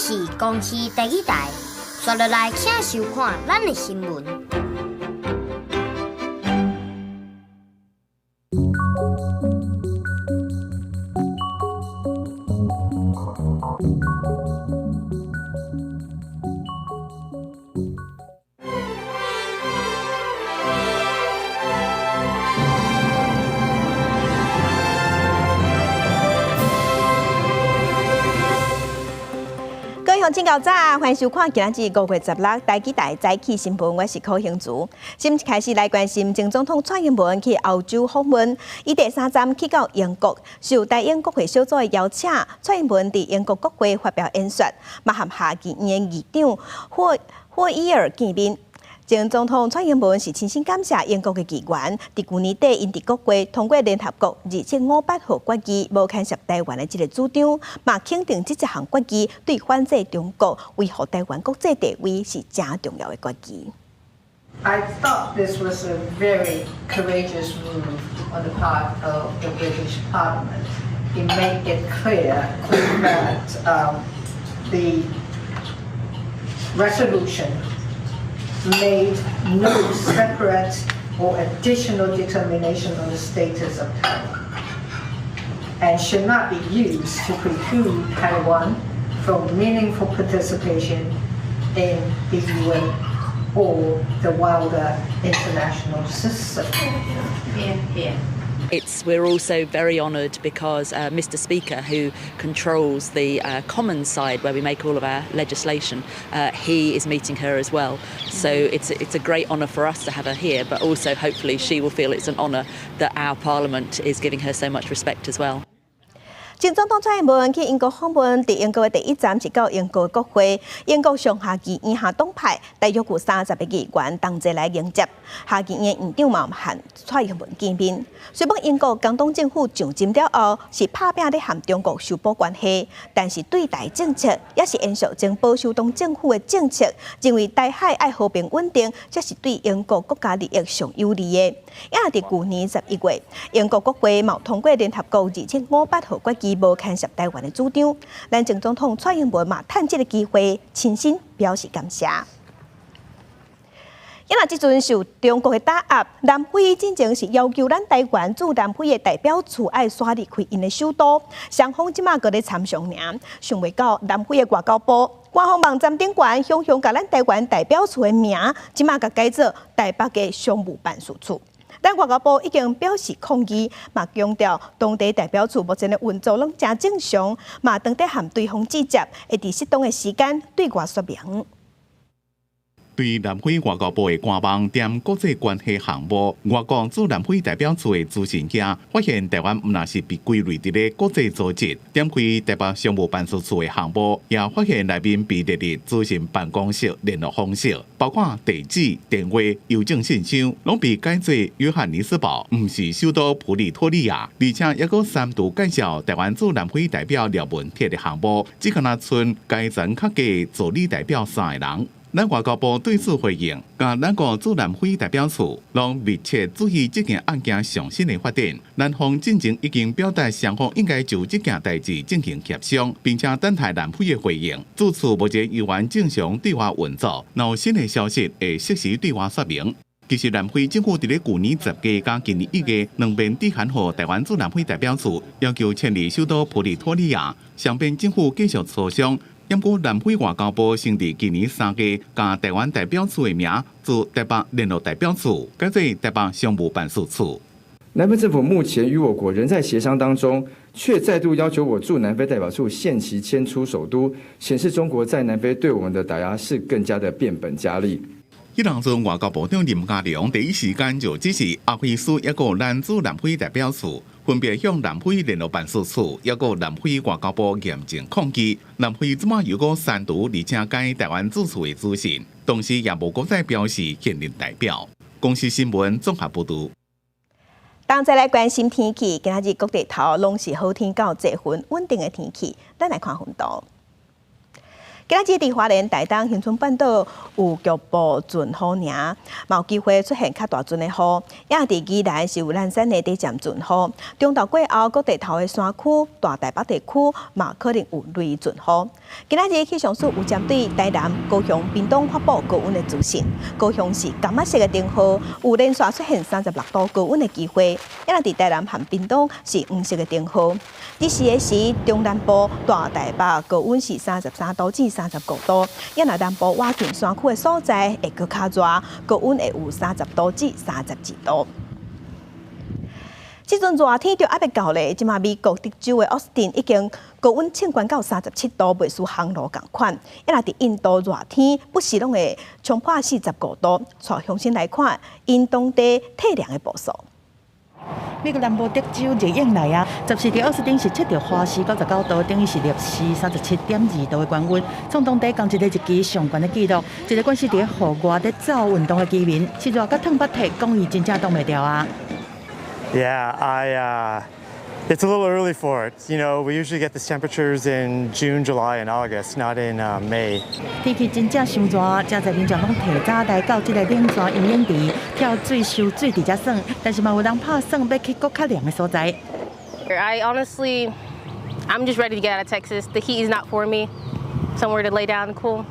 是公视第一台，刷落来请收看咱的新闻。正到早，欢迎收看今日5月16台记台早起新闻，我是柯兴珠。先开始来关心前总统蔡英文去欧洲访问，伊第3站去到英国，受台英国会小组的邀请，蔡英文伫英国国会发表演说，嘛和下议院议长霍伊尔见面。前总统蔡英文是亲身感谢英国的议员，伫去年底因伫国会通过联合国2758号决议，无干涉台湾的这个主张，嘛肯定这项决议对反制中国、维护台湾国际地位是真重要的决议。I thought this was a very courageous move on the part of the British Parliament. It made it clear that the resolution made no separate or additional determination on the status of Taiwan and should not be used to preclude Taiwan from meaningful participation in the UN or the wider international system. We're also very honoured because Mr. Speaker, who controls the Commons side where we make all of our legislation, he is meeting her as well. So it's a great honour for us to have her here, but also hopefully she will feel it's an honour that our Parliament is giving her so much respect as well. 前总统蔡英文去英国访问，伫英国的第一站是到英国国会，英国上下议院下党派大约有30个议员同齐来迎接。下议院院长嘛和蔡英文见面。虽然英国工党政府上任了后是拍拼咧和中国修补关系，但是对台政策也是延续前保守党政府的政策，认为台海爱和平稳定，这是对英国国家利益上有利的。也伫去年11月，英国国会嘛通过联合国2758号决议。无干涉台湾的主张，咱前总统蔡英文嘛趁这个机会亲身表示感谢。因为即阵受中国的打压，南非之前是要求咱台湾驻南非的代表处爱刷离开因的首都，双方即马搁咧参详呢，想袂到南非的外交部官方网站顶悬，雄雄甲咱台湾代表处的名，即马甲改做台北的商务办事处。但外交部已经表示抗议，嘛强调当地代表处目前的运作拢正正常，嘛当地和对方直接会伫适当的时间对外说明。对南非外交部的官网兼国际关系项目外国驻南非代表处的资讯者发现，台湾毋但是被归类伫咧国际组织，点开台北商务办事处的项目，也发现内面被列入资讯办公室联络方式，包括地址、电话、邮政信箱，拢被改做约翰尼斯堡，毋是首都普里托利亚，而且也阁3度介绍台湾驻南非代表廖文铁的项目，只敢若剩该层较加助理代表3个人。咱外交部对此回应，甲咱国驻南非代表处拢密切注意这件案件上新的发展。南方进前已经表达双方应该就这件代志进行协商，并且等待南非的回应。驻处目前依然正常对外运作，若有新的消息会适时对外说明。其实南非政府伫咧去年10月甲今年1月两边致函予台湾驻南非代表处，要求迁离首都普里托利亚，双边政府继续磋商。不过，南非外交部先伫今年3月，将台湾代表处的名自台北联络代表处改做台北商务办事处。南非政府目前与我国仍在协商当中，却再度要求我驻南非代表处限期迁出首都，显示中国在南非对我们的打压是更加的变本加厉。迄当阵外交部长林佳龙第一时间就指示阿菲斯一个咱驻南非代表处分别向南非联络办事处也个南非外交部严正抗议。南非即马又个删除而且改台湾驻处的资讯，同时也无国再表示现任代表。公司新闻综合报道。当再来关心天气，今仔日各地头拢是好天到济云稳定的天气。咱来看云图。今仔日伫花莲台东恒春半岛有局部阵雨尔，嘛有机会出现较大阵的雨。也伫宜兰是有咱山的地渐阵雨，中昼过后，各地头的山区、大台北地区嘛可能有雷阵雨。今仔日气象署有针对台南、高雄、屏东发布高温的资讯。高雄是柑仔色的灯号，有连续出现36度高温的机会。也伫台南和屏东是黄色的灯号。伫时的时，中南部、大台北高温是33度至35度，也若南部外近山区的所在会搁较热，高温会有30度至32度。这阵热天就还袂到咧，即马美国德州的奥斯汀已经高温升悬到37度，袂输烘炉共款。也若伫印度热天，不时拢会冲破45度。从向先来看，因当地体凉的步数。美国南部德州热映来啊，14伫奥斯汀是测到华氏99度，等于是摄氏37.2度的高温，创当地同一个日期上悬的纪录。一个关系伫户外咧走运动的居民，是热甲烫鼻涕，讲伊真正挡袂掉啊。Yeah, it's a little early for it. You know, we usually get the temperatures in June, July, and August, not in May. 天气真正伤热，真侪民众拢提早来到这个冷泉游泳池跳水游水伫遮耍，但是嘛有人拍算要去搁较凉的所在。I'm just ready to get out of Texas. The heat is not for me. Somewhere to lay down and cool.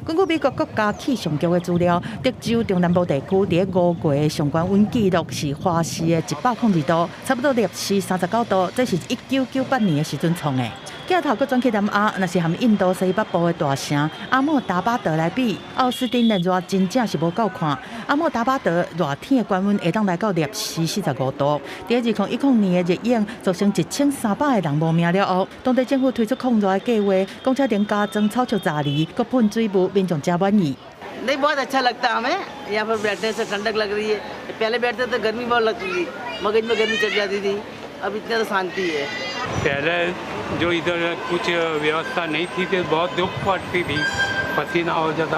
根据美国国家气象局的资料，德州中南部地区伫5月的上悬温纪录是华氏的102度，差不多摄氏39度，这是1998年的时阵创的。镜头搁转去南亚，若是含印度西北部的大城阿莫达巴德来比，奥斯汀的热真正是无够看。阿莫达巴德热天的高温会当来到摄氏45度。伫2010年的热映造成1300个人无命了后，当地政府推出抗热的计划，公车顶加装超速炸梨，搁喷水雾，民众真满意。नहीं बहुत अच्छा लगता है हमें यहाँ पर बैठने से ठंडक लग रही है पहले बैठते तो गर्मी बहुत लगती थी मगज में गर्मी चढ़ जाती थी अब इतना तो शांति है पहले जो इधर कुछ व्यवस्था नहीं थी तो बहुत दुख पड़ती थी पसीना हो जाता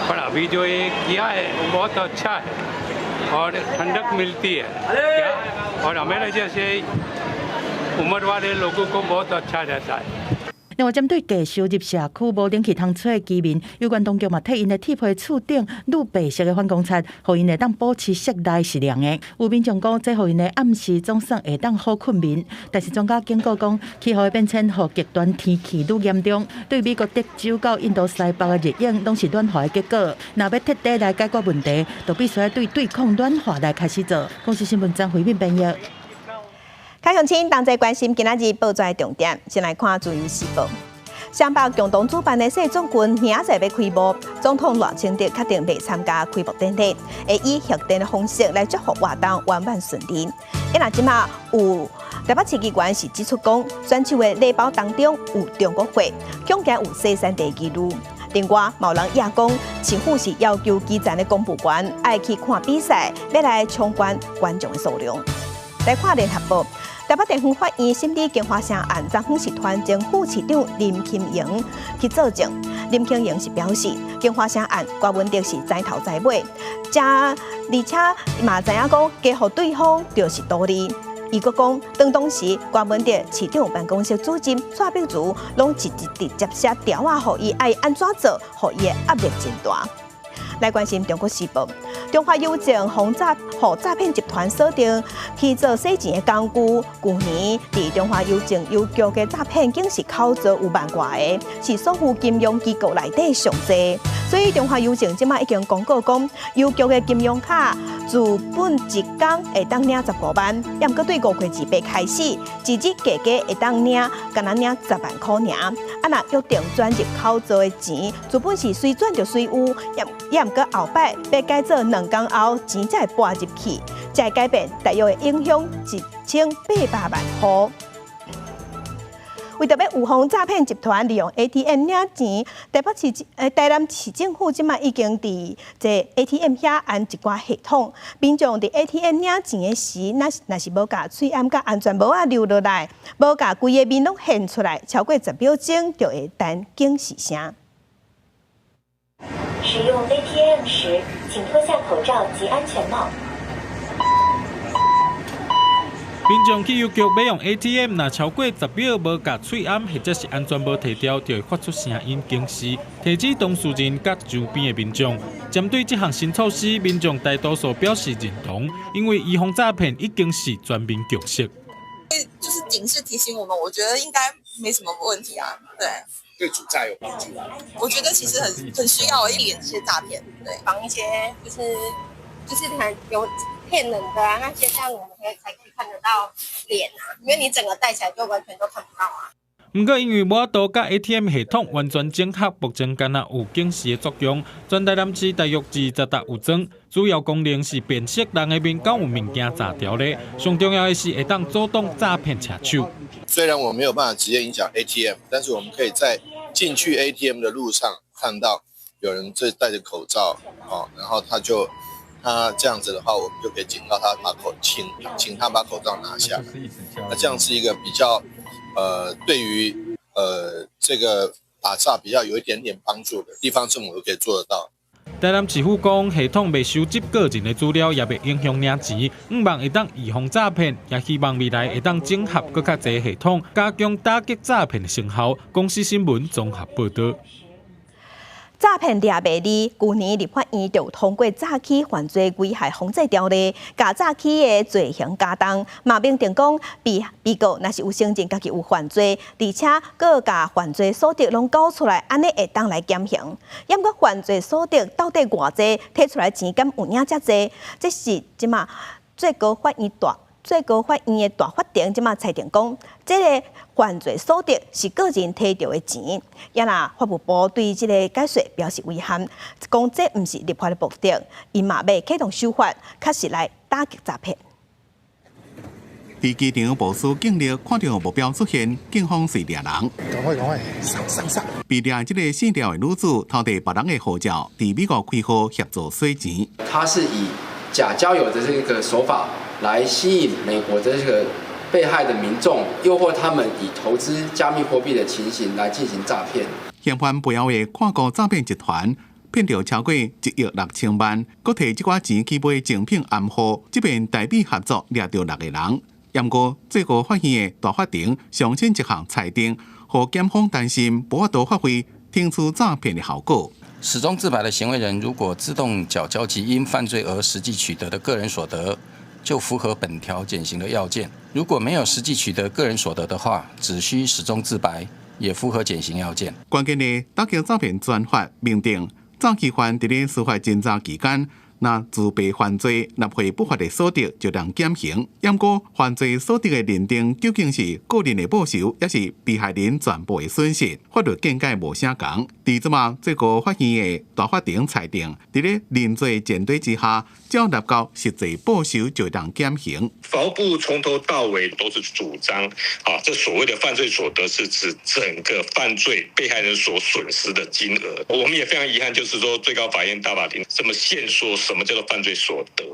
पर अभी जो ये किया है वो बहुत अच्छा है और ठंडक मिलती है क्या और हमारे जैसे उम्र वाले लोगों को बहुत अच्छा रहता है。另外，针对继续入社区无冷气通吹的居民，有关当局嘛替因的铁皮厝顶绿白色的反光漆，互因会当保持室内是凉的。有民众讲，这互因的暗时总算会当好困眠。但是专家警告讲，气候的变迁和极端天气愈严重，对美国德州到印度西北的热映拢是暖化的结果。若要彻底来解决问题，就必须要对抗暖化来开始做。公司新闻张惠敏编译。开向亲，同齐关心今仔日报纸的重点。先来看自由时报。双北共同主办的世总军明仔载要开幕，总统赖清德确定袂参加开幕典礼，会以核电的方式来祝福活动圆满顺利。因若即马有台北市议员是指出讲，选手的礼包当中有中国货，恐惊有西山地记录。另外，有人也讲，市府是要求基层的公务员爱去看比赛，要来冲关观众的数量。来看联合报。台北地方法院审理金华城案昨昏集团前副市长林庆营去作证。林庆营是表示，金华城案郭文德是知头知尾，而且嘛知影讲加互对方就是道理。伊阁讲，当时郭文德市长办公室主任蔡碧如拢直接写条啊，互伊爱安怎做，互伊的压力真大。来关心中国时报，中华邮政互诈骗集团锁定去做洗钱的工具。去年伫中华邮政邮局的诈骗竟是口座有万外个，是所有金融机构内底上济。所以中华邮政即马已经公告讲，邮局的金融卡自本一天会当领15万，也毋过对5月28开始，一日加会当领，敢若领10万块尔。啊，若约定转入口座的钱，自本是随转就随有，也毋过后摆要改做2天后钱才会拨入去，这会改变大约会影响1800万户。为着要预防诈骗集团利用 ATM 领钱，台南市政府即马已经伫这 ATM 遐安一寡系统，民众伫 ATM 领钱的时，若是无甲喙暗甲安全帽啊留落来，无甲规个面拢现出来，超过10秒钟就会弹警示声。使用 ATM 时，请脱下口罩及安全帽。民众去邮局要用 ATM， 若超过10秒无甲喙暗或者是安全无提掉，就会发出声音警示，提醒当事人甲周边的民众。针对这项新措施，民众大多数表示认同，因为预防诈骗已经是全民共识。就是警示提醒我们，我觉得应该没什么问题啊。对，对主诈有帮助。我觉得其实很需要避免这些诈骗，对，防一些就是很有骗人的啊那些，这样我们才可以看得到脸啊，因为你整个戴起来就完全都看不到啊。不过，因为无法度甲 ATM 系统完全整合，目前敢若有警示的作用。全台南市大约20达有装，主要功能是辨识人的面敢有物件炸掉咧。上重要的是会当阻挡诈骗车手。虽然我没有办法直接影响 ATM， 但是我们可以在进去 ATM 的路上看到有人戴着口罩，然后他这样子的话，我们就可以警告他请他把口罩拿下。那这样是一个比较对于这个打诈比较有一点点帮助的，地方政府都可以做得到。台南市府讲，系统未收集个人的资料，也未影响领钱，希望会当预防诈骗，也希望未来会当整合更较侪系统，加强打击诈骗的成效。公司新闻综合报道。诈骗掠卖哩，去年立法院就通过诈欺犯罪危害防治条例，甲诈欺的罪行加重。嘛明定讲，被告若是有承认家己有犯罪，而且搁甲犯罪所得拢交出来，安尼会当来减刑。抑过犯罪所得到底偌济，摕出来钱敢有影遮济？这是即马最高法院的大法庭即马裁定讲，这个犯罪所得是个人摕到的钱。也若法务部对这个解说表示遗憾，讲这毋是立法的目的，伊嘛要启动修法，确实来打击诈骗。在机场部署警力看到目标出现，警方是抓人。赶快，上！被抓这个姓廖的女子偷摕别人的护照，在美国开户协助洗钱。他是以假交友的这个手法来吸引美国的这个被害的民众，诱惑他们以投资加密货币的情形来进行诈骗。嫌犯背后的跨国诈骗集团骗到超过1亿6千万，佮摕这寡钱去买精品暗号，这边代笔合作掠到6个人。不过，最高法院的大法庭上申一项裁定，让检方担心无法度发挥听出诈骗的效果。始终自白的行为人，如果自动缴交其因犯罪而实际取得的个人所得，就符合本条减刑的要件。如果没有实际取得个人所得的话，只需始终自白，也符合减刑要件。关键的打击诈骗专法明定，诈欺犯伫咧司法侦查期间，若自备犯罪纳汇不法的所得，就当减刑。不过，犯罪所得的认定究竟是个人的报酬，也是被害人全部的损失，法律见解无相同。伫即马最高法院的大法庭裁定，伫咧认罪前提之下，只要纳到实际报酬，就当减刑。法务部从头到尾都是主张，这所谓的犯罪所得是指整个犯罪被害人所损失的金额。我们也非常遗憾，就是说最高法院大法庭这么限缩什么叫做犯罪所得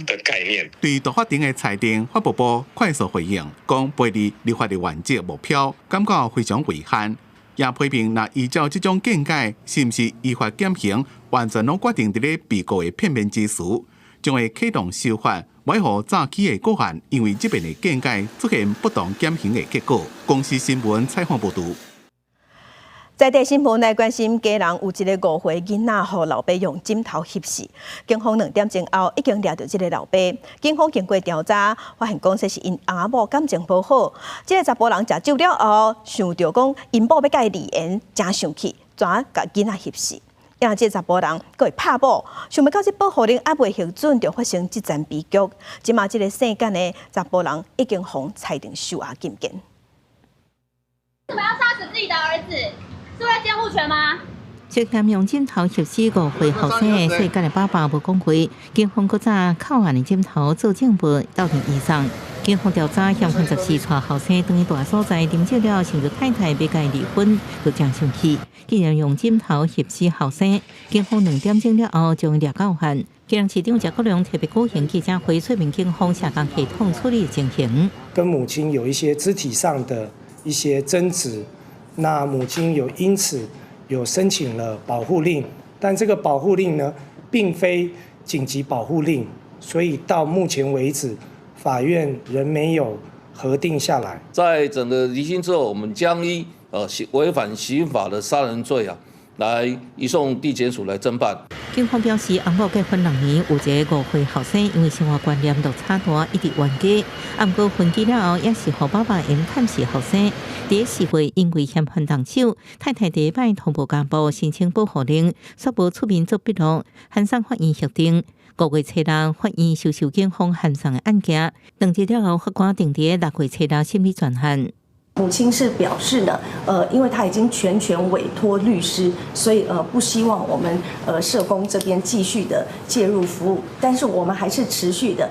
的概念。对大法庭的裁定，法务部快速回应，讲背离立法的原则目标，感觉非常遗憾。也批评，若依照这种见解，是不是依法减刑，完全拢决定伫咧被告的片面之词，将会启动修法，维护诈欺的个案，因为这边的见解出现不当减刑的结果。公司新闻采访报道。在地新闻来关心，家人有一个5岁囡仔，互老爸用枕头挟死。警方2点钟后已经抓到这个老爸。警方经过调查，发现讲这是因阿某感情不好。这个查甫人食酒了后，想到讲因某要甲伊离缘，真生气，转甲囡仔挟死。因为这个查甫人佫会拍某，想要到这保护令还未核准，就发生这层悲剧。即马这个姓简的查甫人已经被裁定收押禁见。为什么要杀死自己的儿子？是为了监护权吗？涉嫌用枕头挟死5岁后生的世间的爸爸无讲话，警方搁早扣案的枕头做证物到庭移送。警方调查嫌犯14岁后生当于大所在啉酒了，想着太太要甲伊离婚，就真生气，竟然用枕头挟死后生。警方2点钟了后将伊抓到案。基隆市长陈国良特别举行记者会，说明警方下岗系统处理的情形。跟母亲有一些肢体上的一些争执。那母亲因此申请了保护令，但这个保护令呢，并非紧急保护令，所以到目前为止，法院仍没有核定下来。在整个厘清之后，我们将依违反刑法的杀人罪来移送地检署来侦办。警方表示，红某结婚2年，有一个5岁后生，因为生活观念落差大，一直冤家。不过分居了后，也是和爸爸因探视后生。第4岁因为嫌犯动手，太太第一摆通报家暴，申请保护令，却无出面做笔录，函送法院核定。5月初6，法院收受警方函送的案件，2日了后，法官定伫6月初6审理专案。母亲是表示呢，因为她已经全权委托律师，所以不希望我们社工这边继续的介入服务，但是我们还是持续的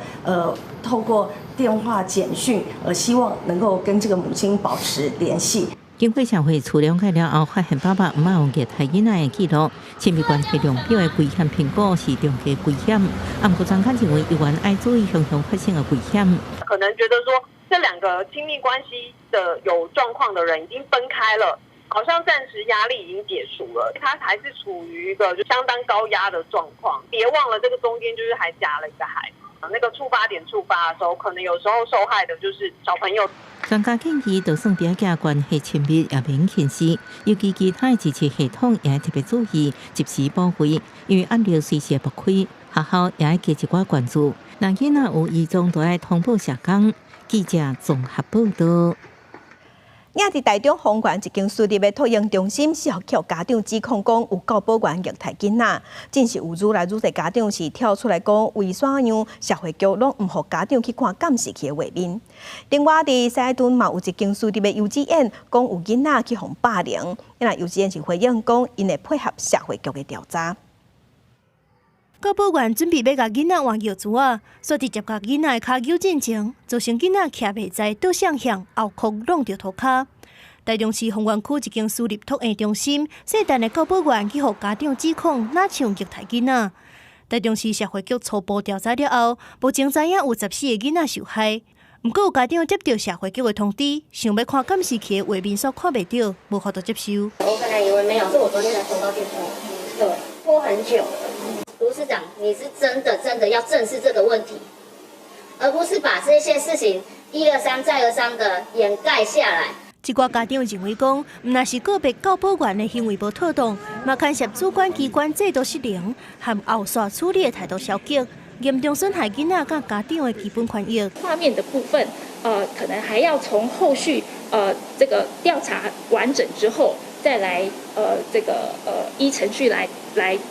透过电话简讯，希望能够跟这个母亲保持联系。经过社会初了解了后，发现爸爸有有虐待囡仔的记录，亲密关系量表的危险评估是中低危险。不过专家认为，议员要注意向发生的危险。可能觉得说，这2个亲密关系的有状况的人已经分开了，好像暂时压力已经解除了，他还是处于一个就相当高压的状况。别忘了，这个中间就是还夹了一个孩子。那个触发点触发的时候，可能有时候受害的就是小朋友。专家建议，就算爹家关系亲密，也免轻视，尤其其他的支持系统也要特别注意，及时报回，因为案例随时会爆开，学校也要加一寡关注。那囡仔有异状，都要通报社工。记者综合报道。亚伫台中丰原一间私立的托婴中心，4号家长指控讲有教保员虐待囡仔，真是有愈来愈侪家长是跳出来讲，为啥样社会局拢唔互家长去看监视器的画面？另外，伫西屯嘛有一间私立的幼稚园，讲有囡仔去互霸凌，因为幼稚园是回应讲，因会配合社会局的调查。教保员准备要甲囡仔换药珠啊，所直接甲囡仔的骹揪进前，造成囡仔徛袂在，倒向后壳弄着涂骹。台中市丰原区一间私立托婴中心，细陈的教保员去互家长指控，哪像虐待囡仔。台中市社会局初步调查了后，目前知影有14个囡仔受害。不过有家长接到社会局的通知，想要看监视器的画面所看袂到，无法度接受。我本来以为没有，是我昨天才收到电话，对，拖很久了。卢市长，你是真的要正视这个问题，而不是把这些事情一而三再而三的掩盖下来。一寡家长认为讲，若是个别教保员的行为无妥当，嘛牵涉主管机关制度失灵，和后续处理的态度消极，严重损害囡仔甲家长的基本权益。画面的部分，可能还要从后续这个调查完整之后，再来依程序来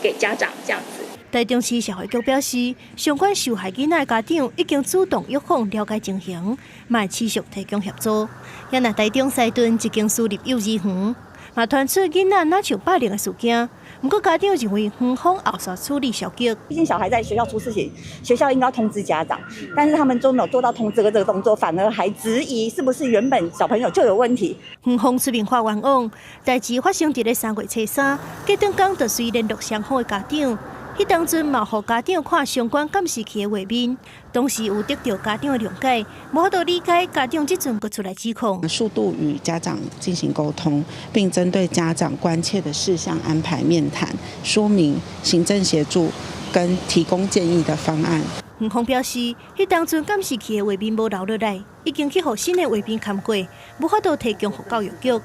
给家长这样子。台中市社会局表示，相关受害囡仔家长已经主动约访了解情形，嘛持续提供协助。也那台中西屯一间私立幼稚园，嘛传出囡仔哪像霸凌的事件。不过家长认为园方后续处理消极。毕竟小孩在学校出事情，学校应该通知家长，但是他们都没有做到通知这个动作，反而还质疑是不是原本小朋友就有问题。园方出面发冤枉，代志发生在3月初3，隔顿天就随联络双方的家长。迄当阵嘛，互家长看相关监视器的画面，当时有得到家长的谅解，无法度理解家长即阵佫出来指控。速度与家长进行沟通，并针对家长关切的事项安排面谈、说明、行政协助跟提供建议的方案。园方表示，迄当阵监视器的画面无留落来，已经去互新的画面勘过，无法度提供予教育局。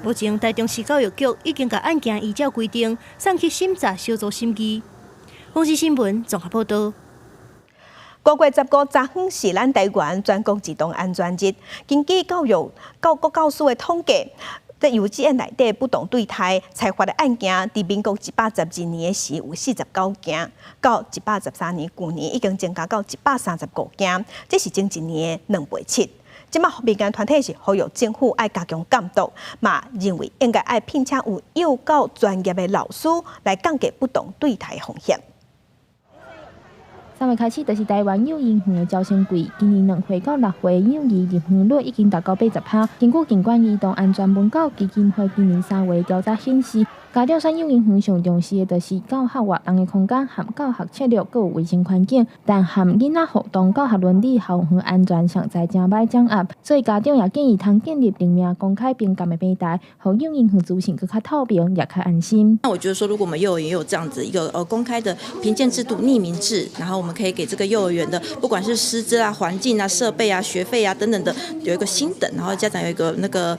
目前台中市教育局已经把案件依照规定送去审查小组审议。公司新闻综合报道。5月19昨昏是咱台湾全国儿童安全日。根据教国教师的统计，在幼稚园内底不当对待采发的案件，伫民国112年时有49件，到113年去年已经增加到135件，这是前一年的2倍7。即马民间团体是呼吁政府爱加强监督，嘛认为应该爱聘请有幼教专业的老师来降低不当对待风险。3月开始，就是台湾幼儿园的招生季。今年2岁到6岁幼儿入园率已经达到80%。根据警管儿童安全文教基金会今年3月调查显示，家长选幼儿园上重视的就是教学活动的空间、和教学策略，佮有卫生环境，但和囡仔互动、教学伦理、校园安全上在正歹掌握。所以家长也建议通建立匿名、公开评鉴的平台，让幼儿园资讯更加透明，也较安心。那我觉得说，如果我们幼儿园有这样子一个公开的评鉴制度、匿名制，然后我们可以给这个幼儿园的不管是师资啊、环境啊、设备啊、学费啊等等的有一个星等，然后家长有一个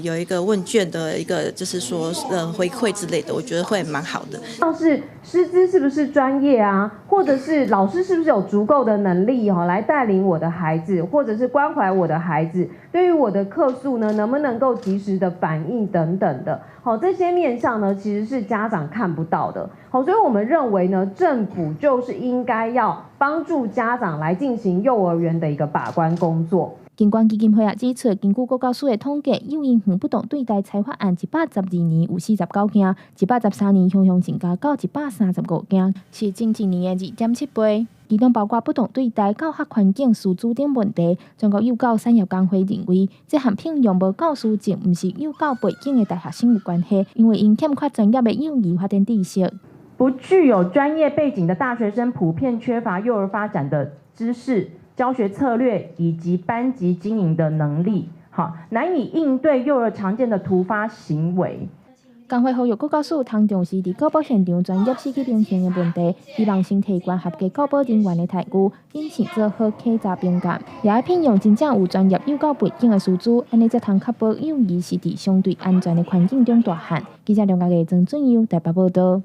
有一个问卷的一个就是说回馈之类的，我觉得会蛮好的。像是师资是不是专业啊，或者是老师是不是有足够的能力来带领我的孩子，或者是关怀我的孩子，对于我的客诉呢，能不能够及时的反应等等的。这些面向呢，其实是家长看不到的。所以我们认为呢，政府就是应该要帮助家长来进行幼儿园的一个把关工作。警官基金会也指出，根据国教署的统计，幼儿园不当对待裁罚案112年有49件，113年雄增加到135件，是近1年的2.7倍。其中包括不当对待、教学环境、师资等问题。中国幼教产业工会认为，这和聘用无教师证、不是幼教背景的大学生有关系，因为因欠缺专业的幼儿发展知识。不具有专业背景的大学生普遍缺乏幼儿发展的知识、教学策略以及班级经营的能力，难以应对幼儿常见的突发行为。工会呼吁国教署通重视伫教保现场专业司机评鉴的问题，希望先提悬合格教保人员的待遇，因此做好客查评鉴，也要聘用真正有专业幼教背景的师资，安尼才通确保幼儿是伫相对安全的环境中大汉。记者梁家嘅曾俊佑台北报道。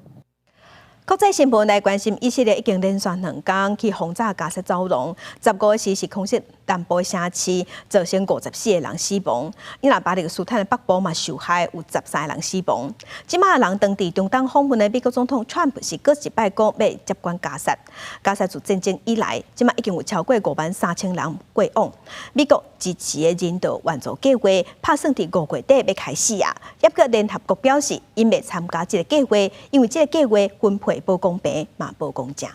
国际新闻来关心，以色列已经连续2天去轰炸加沙走廊，15日是空袭南部城市，造成54个人死亡。伊拉巴勒斯坦的北部嘛受害，有13个人死亡。即马人当地中东访问的美国总统川普是搁一摆讲要接管加沙。加沙自战争以来，即马已经有超过53000人过往。美国支持的人道援助计划，打算伫5月底要开始啊。也个联合国表示，因未参加这个计划，因为这个计划分配不公平，嘛不公正。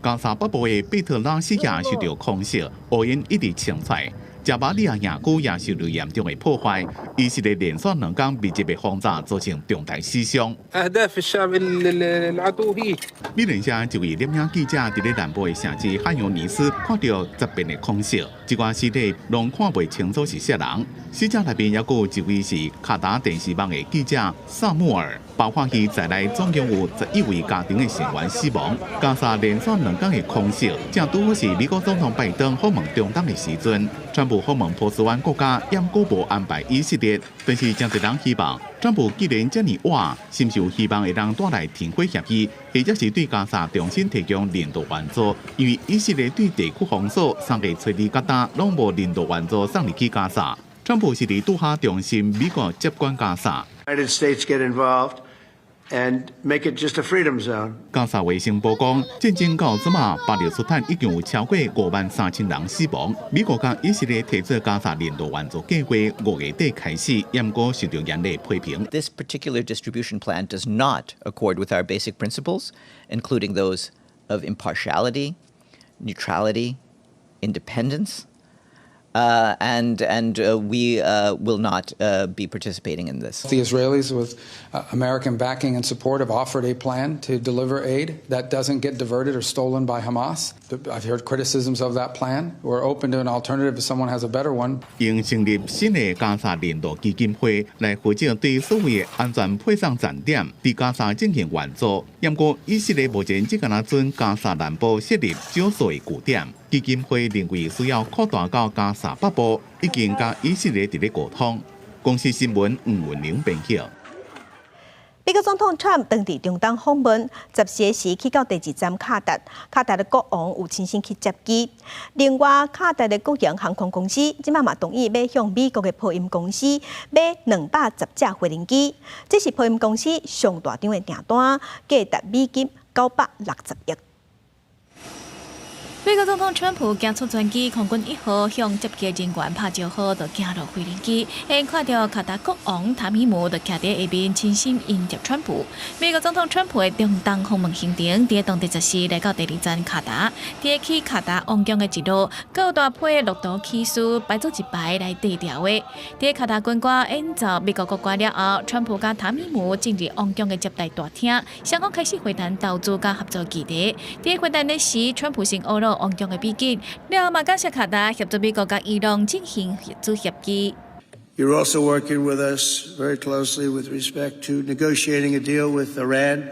加沙北部的贝特拉西亚受到空袭，乌烟一直青菜。加巴利亚野区也受到严重的破坏，以色列连续2天密集的轰炸造成重大死伤。美联社一位摄影记者伫咧南部的城市汉尤尼斯看到这边的空袭，一寡尸体拢看袂清楚是啥人。死者内面也有一位是卡达电视网的记者萨穆尔。爆发期在内总共有11位家庭的成员死亡。加沙连续2天的空袭，正拄好是美国总统拜登访问中东的时阵。川普访问波斯湾国家，也古无安排以色列，但是真侪人希望，川普既然这么晚，是不是有希望会让带来停火协议，或者是对加沙重新提供人道援助？因为以色列对地区封锁3个初二角单拢无人道援助送入去加沙。川普是伫拄下重申美国接管加沙。United States get involved and make it just a freedom zone. 加沙卫星报讲，战争到即马，巴勒斯坦已经有超过53000人死亡。美国甲以色列提出加沙人道援助计划5月底开始，不过受到严厉批评。This particular distribution plan does not accord with our basic principles, including those of impartiality, neutrality, independence. And we will not be participating in this. The Israelis, with American backing and support, have offered a plan to deliver aid that doesn't get diverted or stolen by Hamas. I've heard criticisms of that plan. We're open to an alternative if someone has a better one. 应成立新的加沙人道基金会来负责对所有的安全配送站点伫加沙进行援助。不过，以色列目前只敢拿准加沙南部设立少数的据点。基金会认为需要扩大到加沙北部，已经甲以色列伫咧沟通。公司新闻吴文玲编辑。美国总统川普当地中东访问，14时去到第2站卡达，卡达的国王有亲身去接机。另外，卡达的国营航空公司即马嘛同意要向美国的波音公司买210架飞行机，这是波音公司上大张的订单，价值美金960亿。美国总统川普行出专机空军1号向接机人员拍招呼，就行入飞行机，看到卡达国王塔米姆就徛在下面亲身迎接川普。美国总统川普的中东访问行程，在当地10时来到第2站卡达，在去卡达王宫的一路，高大批陆导骑士摆做一排来低调的。在卡达军歌演奏美国国歌了后，川普甲塔米姆进入王宫的接待大厅，双方开始会谈投资甲合作议题。在会谈的时，川普先欧陆王宫的背景，了嘛感谢卡达协助美国甲伊朗进行合作协议。You're also working with us very closely with respect to negotiating a deal with Iran,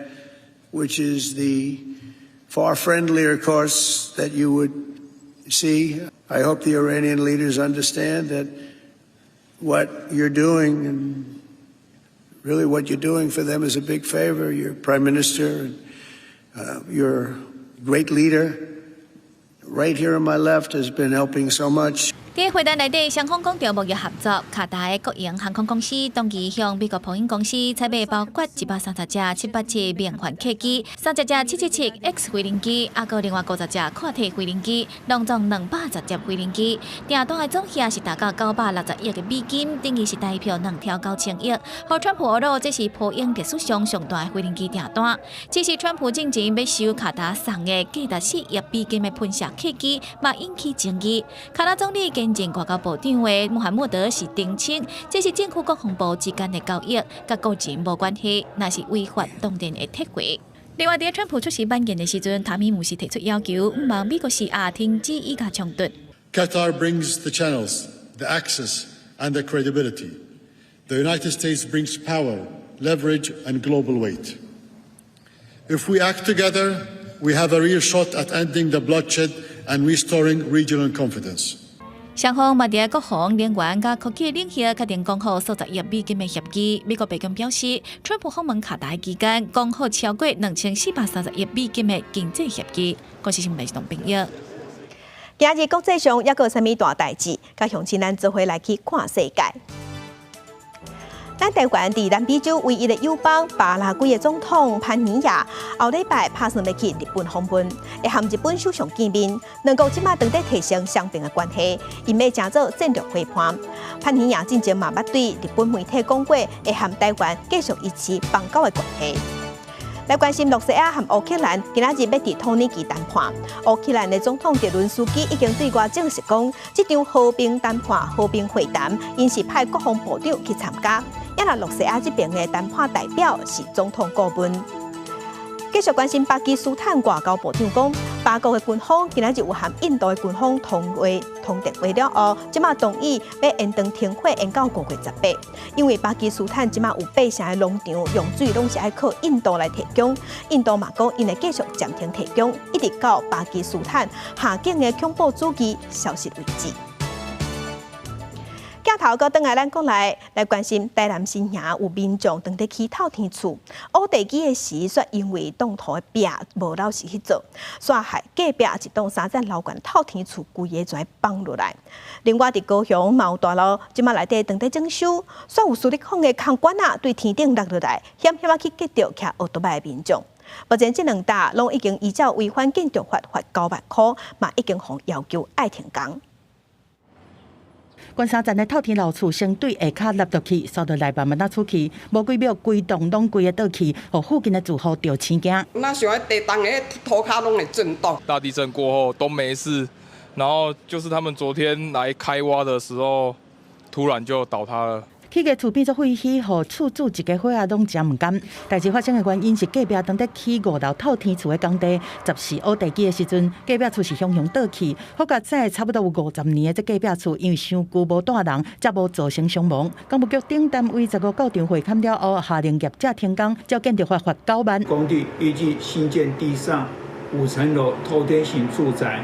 which is the far friendlier course that you would see. I hope the Iranian leaders understand that what you're doing and really what you're doing for them is a big favor. Your prime minister and your great leader right here on my left has been helping so much. 在会谈内底，双方讲到贸易合作，卡达的国营航空公司当期向美国波音公司采买包括130架787免换客机、30架777X 飞行机，还有另外50架跨体飞行机，拢总210架飞行机。订单的总额是达到960亿的美金，等于是代票2条9000亿。和川普俄罗这是波音历史上上大的飞行机订单。只是川普进前要收卡达送的价达4亿美金的喷射客机，嘛引起争议。卡达总理前外交部长的穆罕默德是澄清，这是政府国防部之间的交易，甲个人无关系，那是违法当然会撤回。另外，在川普出席晚宴的时阵，塔米姆是提出要求，唔望美国CR停止以加冲突。Qatar brings the channels, the access, and the credibility. The United States brings power, leverage, and global weight. If we act together, we have a real shot at ending the bloodshed and restoring regional confidence. 双方嘛伫国防、能源甲科技领域确定讲好数十亿美金的协议。美国白宫表示，川普访问卡达期间讲好超过2430亿美金的经济协议。我是新闻台同朋友。今日国际上抑有啥物大代志？甲乡亲咱做伙来去看世界。咱台湾伫南美洲唯一的友邦巴拉圭的总统潘尼亚，后礼拜打算要去日本访问，会和日本首相见面。两国即马当地提升双边的关系，因要成做战略伙伴。潘尼亚之前嘛捌对日本媒体讲过，会和台湾继续维持邦交的关系。来关心洛西亚和乌克兰今仔日要伫土耳其谈判。乌克兰的总统泽伦斯基已经对外证实讲，这场和平谈判、和平会谈，因是派国防部长去参加。因若洛西亚这边的谈判代表是总统顾问。继续关心巴基斯坦外交部长讲，巴国的军方今仔日有和印度的军方通电话了后，即马同意要延长停火延到5月18，因为巴基斯坦即马有8成的农场用水拢是爱靠印度来提供，印度嘛讲因会继续暂停提供，一直到巴基斯坦下境的恐怖主义消失为止。镜头到转来咱国内来关心台南新营有民众当地起透天厝，挖地基的时，却因为动土的壁无老实去做，煞害隔壁一栋3层楼高透天厝规个全放落来。另外，伫高雄嘛有大楼，即马内底当地整修，煞有私力控的空管对天顶落落来，险险去击着骑奥多麦的民众。目前这2搭拢已经依照违反建筑法罚9万块，嘛已经互要求爱停工。关3层的透天楼厝相对下骹落落去，扫到内慢慢出去，无几秒规栋拢规个倒去，互附近的住户着青惊。那想要地动的土骹拢会震动。大地震过后都没事，然后就是他们昨天来开挖的时候，突然就倒塌了。起个厝变作废墟，互厝主一家伙仔拢真唔甘。代志发生的原因是隔壁当地起5楼透天厝的工地，14挖地基的时阵，隔壁厝是汹汹倒去。好甲知差不多有50年的这隔壁厝，因为伤旧无带人，才无造成伤亡。工务局顶单位15告场会勘了后，下令业者停工，照建筑法罚9万。工地预计新建地上5层楼透天型住宅，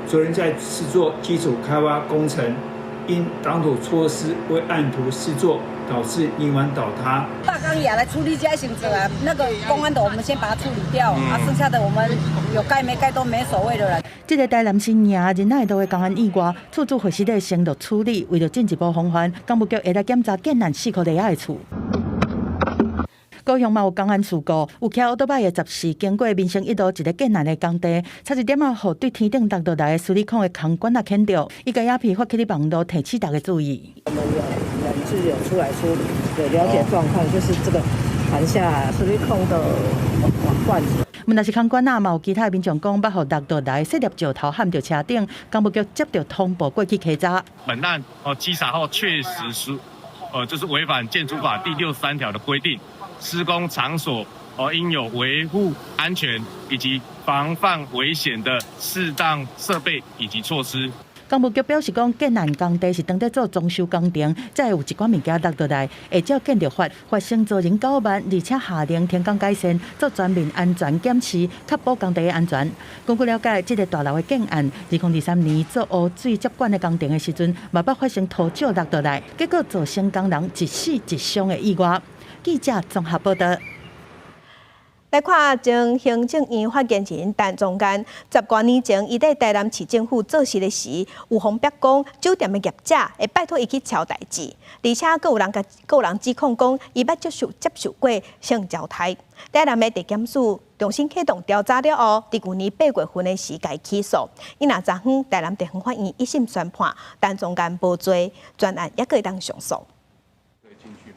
昨天在施作基础开挖工程。因挡土措施未按图施作，导致泥丸倒塌。大钢也来处理这些行程啊，那个公安的我们先把它处理掉，剩下的我们有盖没盖都没所谓的了。这个台南新营仁爱路的公安意外，厝主会时的先落处理，为了进一步防范，工务局会来检查建难4颗地下的厝。高雄嘛有公安事故，有骑奥多摆的执事经过民生一路一个艰难的工地，差一点互对天顶落落来的水利孔的空管牵着，伊个鸦片发起伫网络提起大家注意。我们有人质有出来说，有了解状况，就是这个盘下水利孔的网罐子。问题是空管嘛有其他民众讲，捌互落落来细粒石头焊着车顶，工务局接到通报过去稽查。本案稽查后确实是就是违反建筑法第63条的规定，施工场所应有维护安全以及防范危险的适当设备以及措施。工务局表示讲，建案工地是当在做装修工程，才有一寡物件落落来，会照建筑法发生造成9万，而且下令停工改善，做全面安全检视，确保工地的安全。根据了解，这个大楼的建案，2023年做污水接管的工程的时阵，嘛捌发生土石落落来，结果造成工人一死一伤的意外。记者综合报道。来看前行政院发言人陈宗干，10多年前，伊在台南市政府做事的时，有风逼讲酒店的业者会拜托伊去抄代志，而且还有人指控讲，伊捌接受过性交态。台南的地检署重新启动调查了后，伫去年8月份的时改起诉。伊若昨昏台南地方法院一审宣判陈宗干无罪，专案也可以当上诉。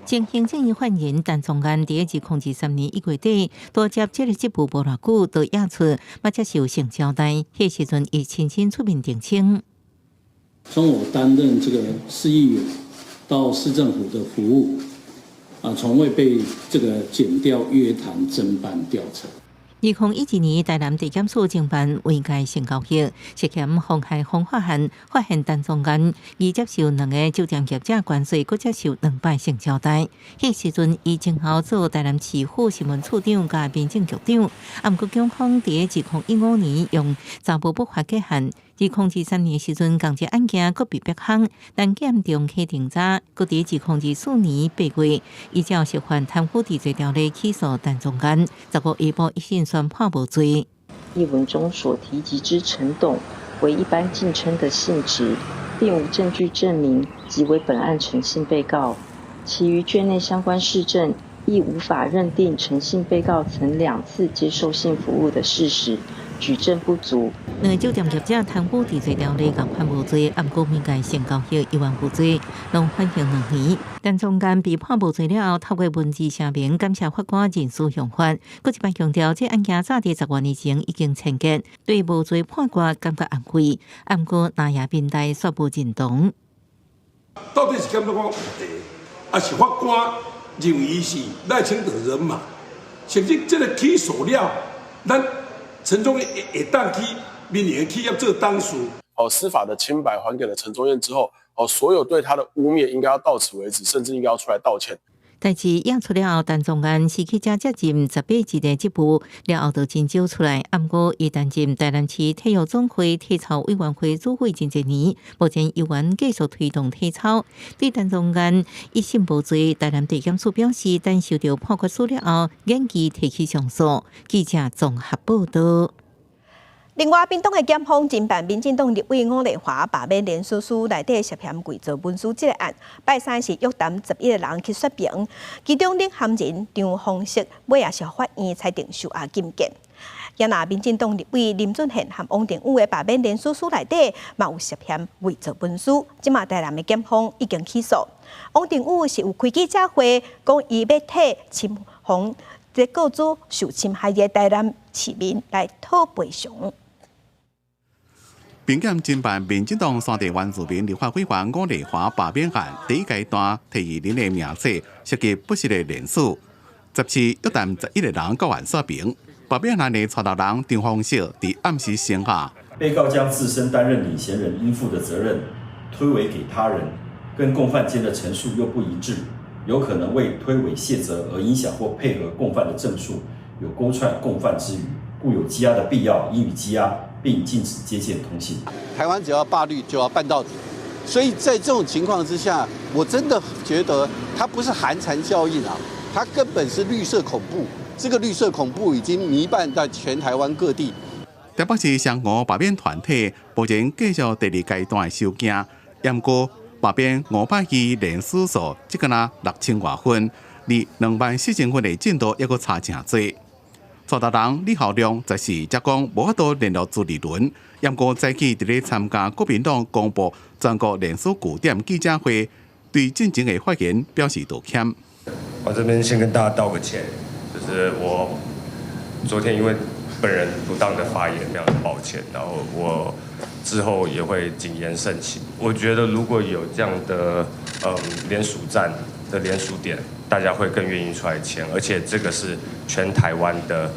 前行政院发言人陈宗干伫2023年1月底多接这个职务无偌久，就压出要接受性交代，迄时阵伊亲身出面澄清。从我担任这个市议员到市政府的服务，从未被这个检调约谈侦办调查。2011年，台南地检署侦办违戒性交易，涉嫌妨害风化案，发现陈宗干已接受2个酒店业者关税，佮接受2摆性交代。迄时阵，伊前后做台南市府新闻处长甲民政局长，啊，毋过警方伫2015年用查无不法结案。2023年时阵，同一案件搁被逼航，但检重启调查，搁伫2024年8月，依照涉犯贪腐治罪条例起诉陈宗干，15日下晡一审宣判无罪。译文中所提及之陈董为一般敬称的性质，并无证据证明即为本案陈姓被告，其余卷内相关事证亦无法认定陈姓被告曾2次接受性服务的事实。举证不足。2个酒店业者贪腐治罪条例共判无罪，按过民间性交易1万无罪，拢缓刑2年。但中间被判无罪了后，透过文字声明感谢法官人事用法，佫一摆强调，这案件早伫10多年前已经签结，对无罪判决感觉安慰。按过南亚平台说无认同。到底是检察官有问题，还是法官认为伊是赖清德人嘛？甚至这个起诉了，咱陈宗彦会当去民营企业做当事。司法的清白还给了陈宗彦之后，所有对他的污蔑应该要到此为止，甚至应该要出来道歉。代志引出了后，陈宗干失去接任18级的职务，了后就真少出来。不过，伊担任台南市体育总会体操委员会主委真侪年，目前依然继续推动体操。对陈宗干一审无罪，台南地检署表示，等收到判决书了后，延期提起上诉。记者综合报道。另外，屏东的检方侦办民进党立委吴丽华罢免连书书内底涉嫌伪造文书这个案，拜三是约谈11个人去说明，其中领衔人张丰石尾也是法院裁定受压禁见。也那民进党立委林俊宪和王定宇的罢免连书书内底嘛有涉嫌伪造文书，即马台南的检方已经起诉。王定宇是有开记者会，讲伊要替侵犯这告主受侵害的台南市民来讨赔偿。并检侦办民进党山地原住民立法委员吴丽华罢免案第一阶段提议人的名册涉及不实的人数，10次约谈11个人到案说明。罢免案的带头人张丰石在暗时声下，被告将自身担任领衔人应负的责任推诿给他人，跟共犯间的陈述又不一致，有可能为推诿卸责而影响或配合共犯的证述，有勾串共犯之余，故有羁押的必要，应予羁押，并禁止接见通信。台湾只要罢绿就要办到底，所以在这种情况之下，我真的觉得它不是寒蝉效应啊，它根本是绿色恐怖。这个绿色恐怖已经弥漫在全台湾各地。台北市双吴罢免团体目前继续第2阶段的收件，不过罢免500支连书数，只敢拿6000多分。离24000份的进度还阁差真多。蔡达人李孝亮则是则讲无法度联络朱立伦，也过早起伫咧参加国民党公布全国连锁据点记者会，对进前的发言表示道歉。我这边先跟大家道个歉，就是我昨天因为本人不当的发言，非常的抱歉，然后我之后也会谨言慎行。我觉得如果有这样的联署站的联署点，大家会更愿意出来签，而且这个是全台湾的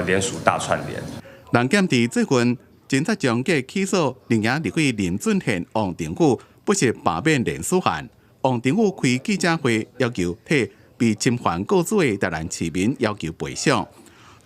联署大串联。人检伫最近检察长给起诉另一立委林俊宪、王定宇不是罢免联署案。王定宇开记者会要求替被侵犯告主的台南市民要求赔偿，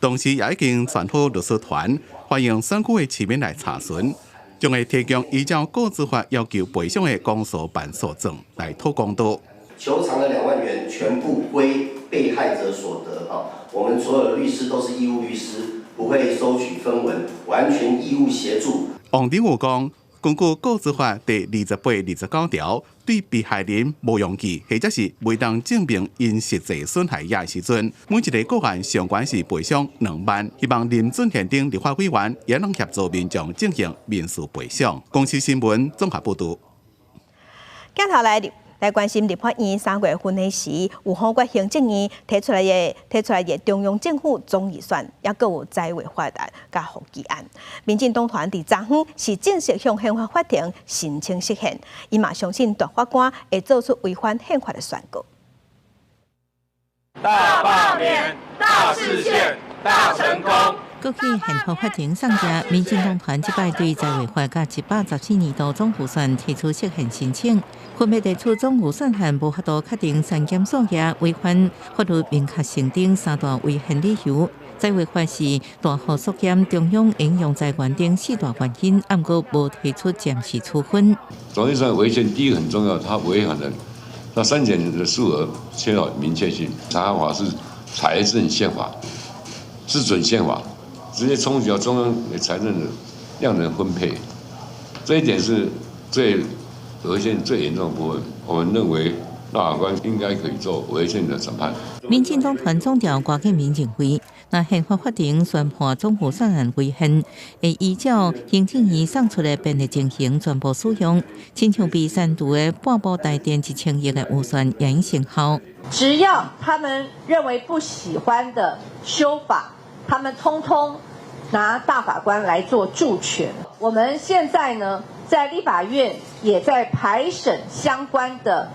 同时也已经传好律师团，欢迎选区的市民来查询，将会提供依照告知法要求赔偿的公诉办诉证来讨公道。求偿的2万元全部归被害者所得。我们所有的律师都是义务律师，不会收取分文，完全义务协助。王定宇讲，根据告知法第28、29条，对被害人无用记或者是未当证明因实际损害的时阵，每一个个案上悬是赔偿2万。希望林俊宪等立法委员也能协助民众进行民事赔偿。公司新闻综合报道。接下来关心立法院3月份的时，有法国行政院提出来的中央政府总预算，也阁有财委法案甲复议案。民进党团伫昨昏是正式向宪法法庭申请释宪，伊嘛相信大法官会做出违反宪法的宣告。大罢免、大释宪、大成功。过去宪法法庭上架，民进党团即摆对财委法甲114年度总预算提出释宪申请，分别提出总预算案无法度确定3检所额违反法律明确性等3大违宪理由。财委法是大幅缩减中央应用财源等4大原因，不过无提出暂时处分。总预算违宪，第一个很重要，它违反了那3检的数额缺少明确性。查案法是财政宪法、自准宪法。直接冲击到中央的财政的量能分配，这一点是最违宪最严重的部分。我们认为大法官应该可以做违宪的审判。民进党团总调挂给民进会，那宪法法庭宣判总预算案违宪，会依照行政院送出的便利情形全部使用，亲像被删除的半部台电1000亿的预算也应生效。只要他们认为不喜欢的修法，他们通通拿大法官来做助权。我们现在呢，在立法院也在排审相关的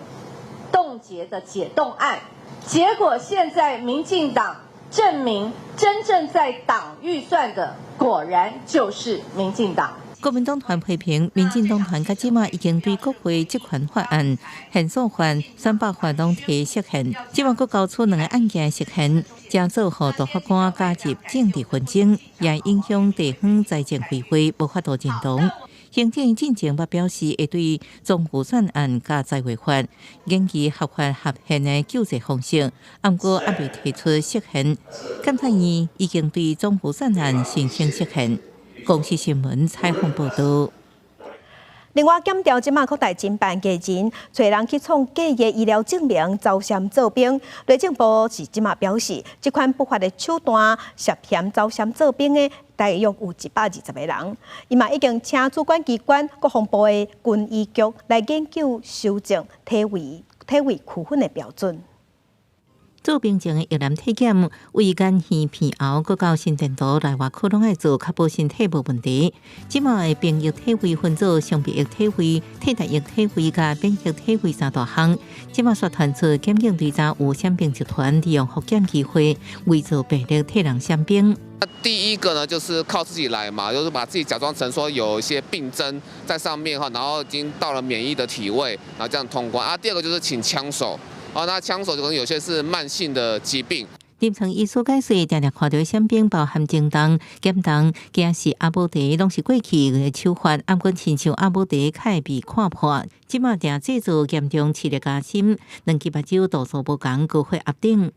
冻结的解冻案，结果现在民进党证明真正在挡预算的，果然就是民进党。国民党团批评，民进党团甲即马已经对国会职权法案、宪诉法、选罢法拢提释宪，即马佫交出2个案件释宪，加做互大法官加入政治纷争，也影响地方财政会费无法度认同。行政院进前捌表示，会对总预算案甲财委法研究合法合宪的救济方式，不过还未提出释宪。监察院已经对总预算案申请释宪。公司新闻采访报道。另外，检调即马扩大侦办假钱，找人去创假的医疗证明，招商做兵。内政部是即马表示，这款不法的手段涉嫌招商做兵的，大约有120个人。伊嘛已经请主管机关国防部的军医局来研究修正体位区分的标准。做病情的越南体检，胃眼耳鼻喉，搁到心电图内外科拢爱做，确保身体无问题。即卖的病疫体位分做伤病疫体位、替代疫体位甲免疫体位3大项。即卖宣传出检警队查有闪兵集团利用福建机会，伪造病历替人闪兵。第一个呢，就是靠自己来嘛，就是把自己假装成说有一些病症在上面哈，然后已经到了免疫的体位，然后这样通关。第二个就是请枪手。那枪手可能有些是慢性的疾病。临床医师解释，常常看到闪兵包含震动、减动，惊是阿布茶，拢是过去的手法。不过，亲像阿布茶，较会被看破。即马定制作严重视力加深，2支目睭度数无同，高血压等。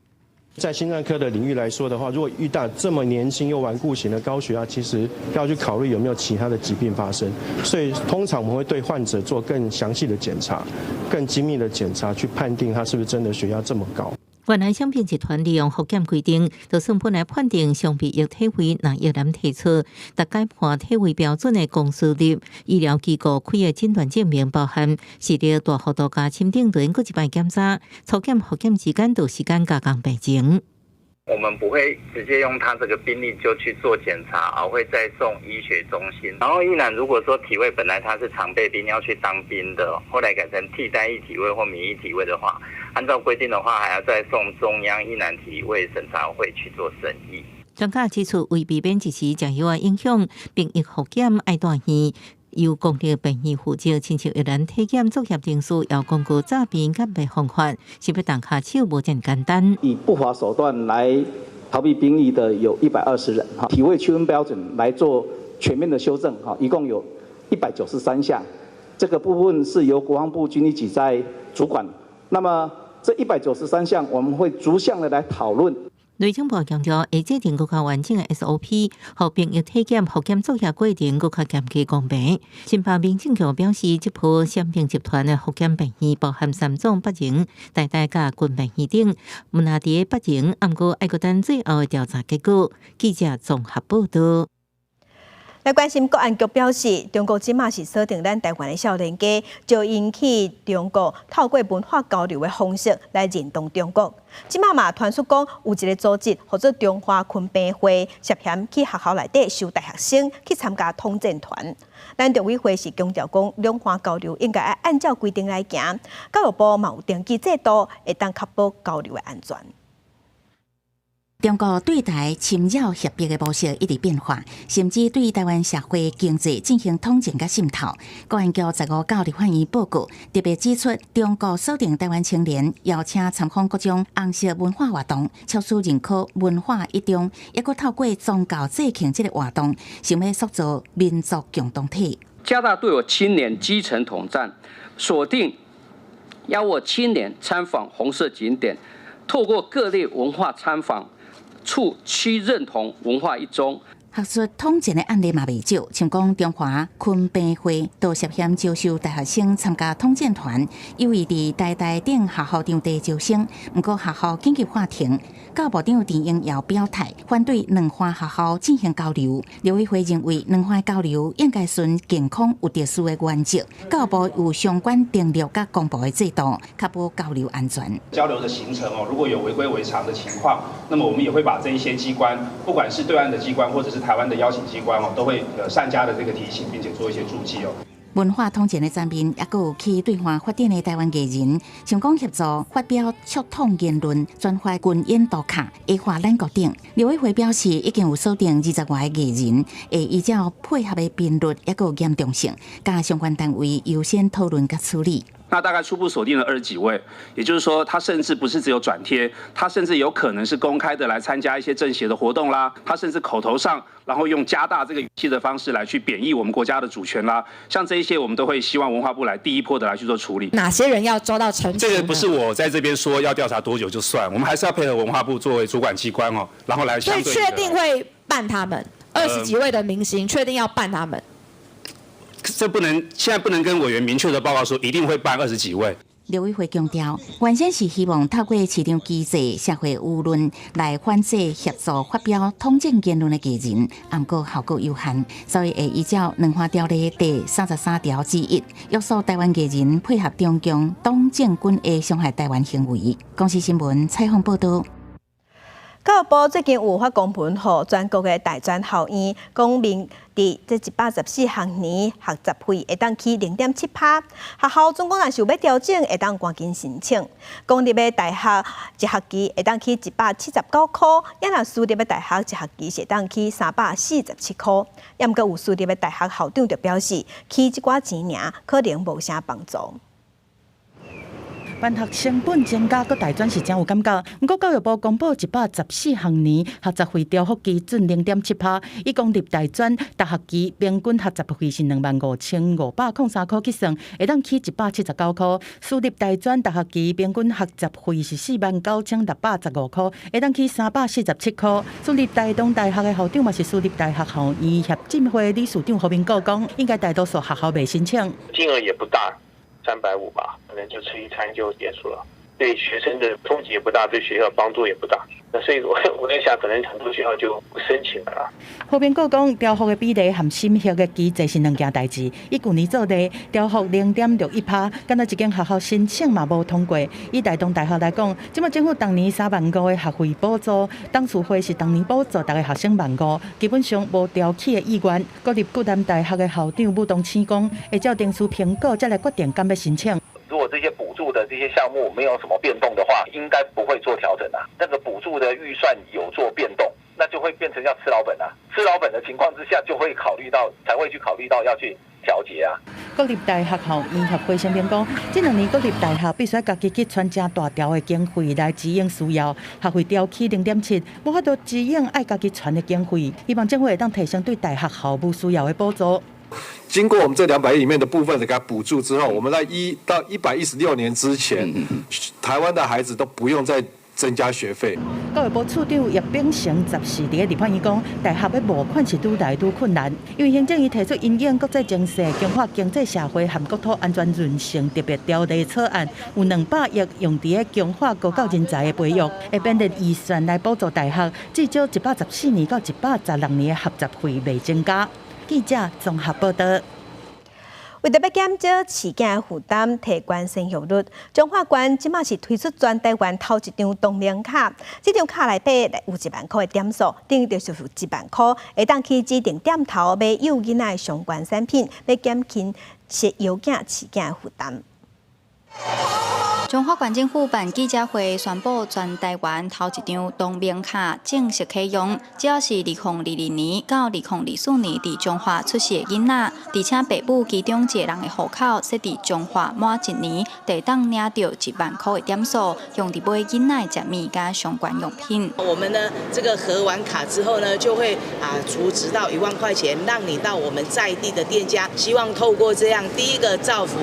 在心脏科的领域来说的话，如果遇到这么年轻又顽固型的高血压，其实要去考虑有没有其他的疾病发生。所以通常我们会对患者做更详细的检查、更精密的检查，去判定他是不是真的血压这么高。原来商品集团利用复检规定，就算本来判定商品液体费若越南提出，但改判体位标准的公司入医疗机构开的诊断证明包含视力大幅度加签订顿搁一摆检查，初检复检之间就时间加工白情。我们不会直接用他这个病例就去做检查，而会再送医学中心。然后一男如果说体位本来他是常备兵要去当兵的，后来改成替代役体位或免役体位的话，按照规定的话，还要再送中央一男体位审查会去做审议。专家指出，为避免一时食药的影响，病疫复检爱大院。由公立病院负责亲像越南体检作业证书，要公告诈骗检备方法，是要动下手无真简单。以不法手段来逃避兵役的有120人，体位区分标准来做全面的修正，一共有193项。这个部分是由国防部军医局在主管。那么这193项，我们会逐项的来讨论。内政部强调，会制定更加完整的 SOP， 让病疫体检、复检作业过程更加严格公平。新北民政局表示，这波闪病集团的复检病院包含3种8型、大大甲军病院等，毋那伫8型，毋过爱搁等最后的调查结果。记者综合报道。来关心国安局表示，中国即马是锁定咱台湾的少年家，就引起中国透过文化交流的方式来认同中国。即马嘛传出讲有一个组织或者中华昆兵会涉嫌去学校内底收大学生去参加统战团。咱中委会是强调讲，两岸交流应该按照规定来行。教育部嘛有登记制度，会当确保交流的安全。中国对台侵扰脅迫的模式一直变化，甚至对台湾社會經濟進行統戰甲滲透。國安局15到立法院報告特別指出，中國鎖定台灣青年，邀請參訪各種紅色文化活動，超出認可文化一中，也閣透過宗教節慶這個活動，想要塑造民族共同體。加大對我青年基層統戰，鎖定邀我青年參訪紅色景點，透過各類文化參訪。促區認同文化一中，學術統戰的案例嘛未少，像講中華昆兵會都涉嫌招收大學生參加統戰團，有意伫台大等學校場地招生，不過學校緊急喊停。教部長陳英也表態反對兩岸學校進行交流。劉委會認為兩岸交流應該順健康有特殊的原則，教部有相關訂立甲公布的制度，確保交流安全。交流的行程如果有違規違常的情況，那麼我們也會把這一些機關，不管是對岸的機關或者是台灣的邀請機關都會善加的這個提醒，並且做一些注記。文化統戰的層面，也有去對華發展的台灣藝人，像講協助發表促統言論、轉發軍演導卡、A化咱國等。劉委會表示，已經有鎖定20外個藝人，會依照配合的頻率，也有嚴重性，甲相關單位優先討論甲處理。那大概初步鎖定了20幾位，也就是說，他甚至不是只有轉貼，他甚至有可能是公開的來參加一些政協的活動啦，他甚至口頭上，然後用加大這個語氣的方式來去貶義我們國家的主權啦，像這一些我們都會希望文化部來第一波的來去做處理。哪些人要遭到懲處？這個不是我在這邊說要調查多久就算，我們還是要配合文化部作為主管機關哦，然後來相對。所以確定會辦他們20幾位的明星，確定要辦他們。這不能，現在不能跟委員明確的報告說一定會辦20幾位。劉委會強調，原先是希望透過市場機制、社會輿論來反制協助發表統戰言論的藝人，不過效果有限，所以會依照兩岸條例第33條之1，約束台灣藝人配合中共黨政軍的傷害台灣行為。公視新聞採訪報道。教育部最近有發公文予全國的大專校院，講明佇這114學年學習費會當起0.7%，學校總共若是有要調整，會當趕緊申請。公立的大學一學期會當起179塊，也若私立的大學一學期是會當起347塊。也毋過有私立的大學校長就表示，起這寡錢爾可能無啥幫助。辦學成本增加，佮大專是真有感覺。不過教育部公布114學年學習費調幅基準0.7%，以公立大專逐學期平均學習費是25,503塊計算，會當起179塊；私立大專逐學期平均學習費是49,615塊，會當起347塊。私立台東大學的校長嘛是私立大學校院協進會理事長何明國講，應該大多數學校未申請，金額也不大。350吧，可能就吃一餐就結束了。对学生的冲击也不大，对学校帮助也不大。那所以我在想，可能很多学校就不申请了啦。后边佫讲调幅的比例和审核的机制是两件代志。以去年做例，调幅0.61%，敢若一间学校申请嘛无通过。以台东大学来讲，即卖政府当年3万5的学费补助，董事会是当年补助大家学生15000，基本上无调起的意愿。国立暨南大学的校长武东青讲，会照定数评估再来决定敢要申请。如果这些补助的这些项目没有什么变动的话，应该不会做调整啊。那个补助的预算有做变动，那就会变成要吃老本啊。吃老本的情况之下，才会去考虑到要去调节啊。国立大学校医协会声明讲，这2年国立大学必须家己去传真大条的经费来支应需要，学费调起0.7%，无法度支应爱家己传的经费。希望政府会当提升对大学校务需要的补助。经过我们这200亿里面的部分的给它补助之后，我们在到116年之前，台湾的孩子都不用再增加学费。教育部处长叶秉成14日立法院讲，大学的募款是愈来愈困难，因为行政院提出因应国际情势、强化经济社会和国土安全韧性特别条例草案，有200亿用伫强化高教人才的培育，会编列预算来补助大学，至少114年到116年的学杂费未增加。记者综合报道。为特别减少饲囝的负担，提高生育率，中华县即马是推出全台湾头一张动龄卡。这张卡内底有1万块的点数，等于就是1万块，会当去指定店头买幼囡仔的相关产品，要减轻幼囝饲囝的负担。中华县政府办记者会宣布，全台湾头一张动龄卡正式启用。只要是2022年到2024年伫中华出世的囡仔，而且爸母其中一人的户口设伫中华满1年，就当领到1万块的点数，用伫买囡仔的食物加相关用品。我们呢，这个核完卡之后呢，就会储值到1万块钱，让你到我们在地的店家。希望透过这样，第一个造福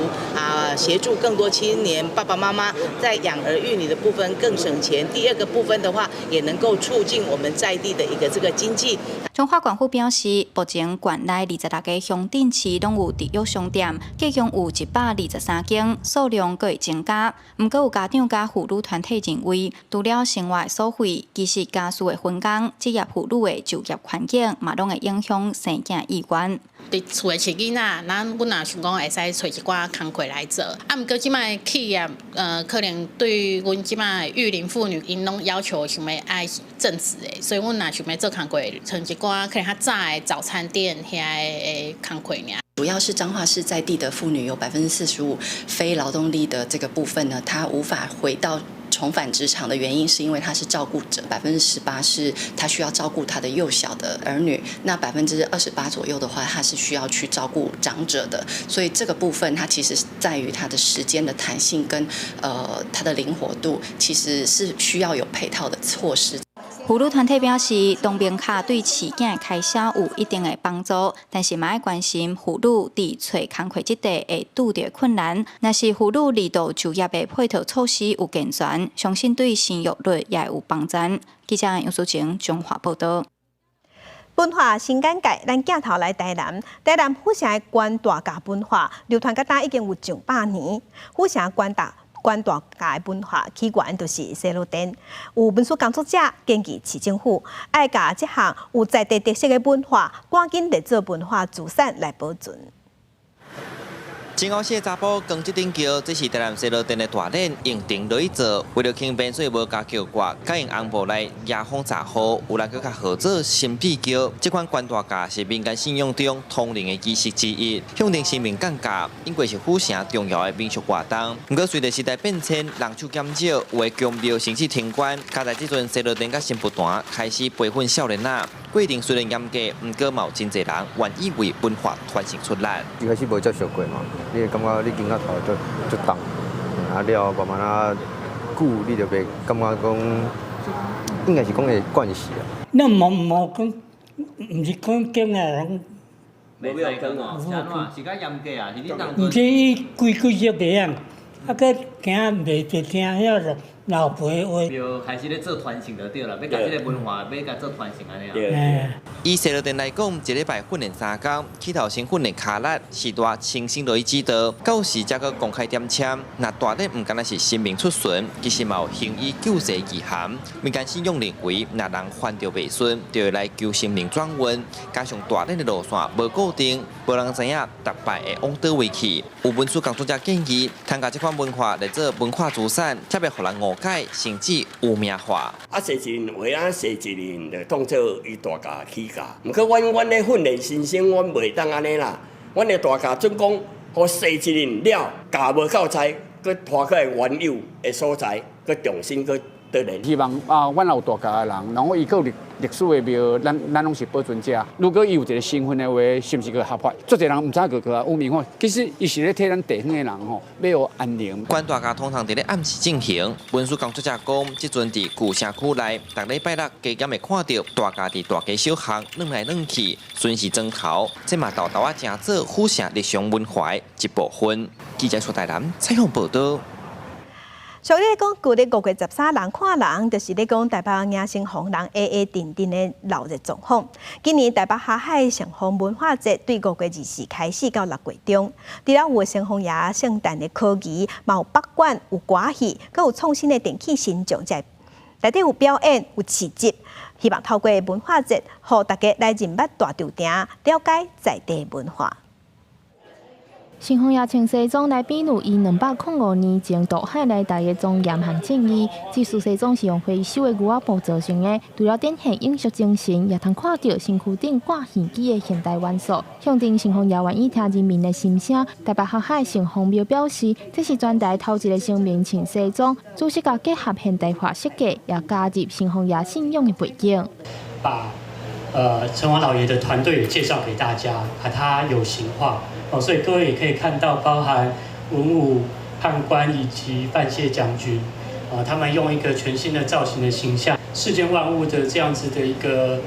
协助更多青年爸爸妈妈。在养儿育女的部分更省钱，第二个部分的话，也能够促进我们在地的一个这个经济。中华县府表示，目前县内26个乡镇市拢有地约商店，计共有123间，数量佫会增加。毋过有家长甲妇女团体认为，除了生活所费，其实家事的分工、职业妇女的就业环境，嘛拢会影响生囝意愿。伫厝诶饲囡仔，阮若想讲会使找一寡工课来做。毋过即摆企业可能对阮即摆育龄妇女，因拢要求想要爱正职诶，所以阮若想要做工课，像一寡可能较早诶早餐店遐诶工课尔。主要是彰化市在地的妇女有45%非劳动力的这个部分呢，她无法回到重返职场的原因，是因为她是照顾者，18%是她需要照顾她的幼小的儿女，那28%左右的话，她是需要去照顾长者的，所以这个部分它其实在于它的时间的弹性跟它的灵活度，其实是需要有配套的措施。妇女团体表示，动龄卡对饲囝的开销有一定的帮助，但是嘛要关心妇女伫找工课这块会拄到困难。若是妇女二度就业的配套措施有健全，相信对生育率也有帮助。记者杨淑晴中华报道。文化新眼界，咱镜头来台南。台南府城的关大甲文化流传到今已经有上100年。府城关大甲的文化起源就是西路店。有文书工作者建议市政府爱甲这项有在地特色的文化，赶紧来做文化资产来保存。真好些查甫扛这顶桥，这是台南西路店的大脸用钉落去做，为了轻便，所以无加桥挂，改用红布来压风查好，有人搁较号做新皮桥。这款关大架是民间信仰中通灵的仪式之一，向定生命降价，因为是府城重要的民俗活动。不过随着时代变迁，人手减少，有的宫庙甚至停关，加在这阵西路店甲新妇团开始培训少年仔。规定虽然严格，不过嘛有真侪人愿意为文化传承出力。一开始无接受过嘛，你会感觉你经到头就重，了慢慢久，你就袂感觉讲，应该是讲会惯习啊。那无讲，唔是讲惊啊人。袂使讲哦，是安怎？是较严格啊？是你当。唔是规矩就袂啊，啊个行袂听遐老陪我。就开始咧做传承就对了，要甲这个文化要甲做传承安尼啊。以西乐店来讲，一礼拜训练3天，起头先训练脚力，时大清醒落去指导，到时才去公开点签。那大练唔单单是生命出巡，其实嘛有行医救世意涵。民间信仰认为，若人患着未顺，就要来求生命转运。加上大练的路线无固定，无人知影逐摆会往倒位去。有文书工作者建议，参加这款文化来做文化资产，才袂互人误解，甚至污名化。生一人话生一人，就当做伊大家起价。毋过阮咧训练新生，阮袂当安尼啦。阮的大家准讲，互生一人了，教无够才，佮拖去原有的所在，佮重新佮锻炼。希望阮有大家的人，然后伊有历史的庙，咱拢是保存者。如果伊有一个身份的话，是毋是个合法？足侪人毋知个污名化，其实伊是咧替咱地方的人吼，要有安宁。管大家通常伫咧暗时进行。文书工作者讲，即阵伫旧城区内，逐礼拜六加减会看到大家伫大街小巷转来转去，顺时钟头，这嘛豆豆啊，正做府城日常文化一部分。记者苏台南采访报道。上咧讲，旧咧5月13人看人，就是咧讲台北野生红人 AA 定定的闹热状况。今年台北下海城隍文化节对5月24开始到6月中，除了有城隍爷圣诞的科技，嘛有北管、有歌戏，佮有创新的电器新状在。内底有表演、有市集，希望透过文化节，互大家来认捌大稻埕，了解在地文化。城隍爷穿西装来比拟伊205年前渡海来台的庄严和正义。这束西装是用回收的牛仔布做成的，除了展现永续精神，也通看到身躯顶挂现机的现代元素，象征城隍爷愿意听人民的心声。台北下海城隍庙表示，这是全台头一个生命穿西装，主设甲结合现代化设计，也加入城隍爷信仰的背景。把城隍老爷的团队也介绍给大家，把它有形化。所以各位也可以看到，包含文武判官以及范谢将军，他们用一个全新的造型的形象，世间万物的这样子的一个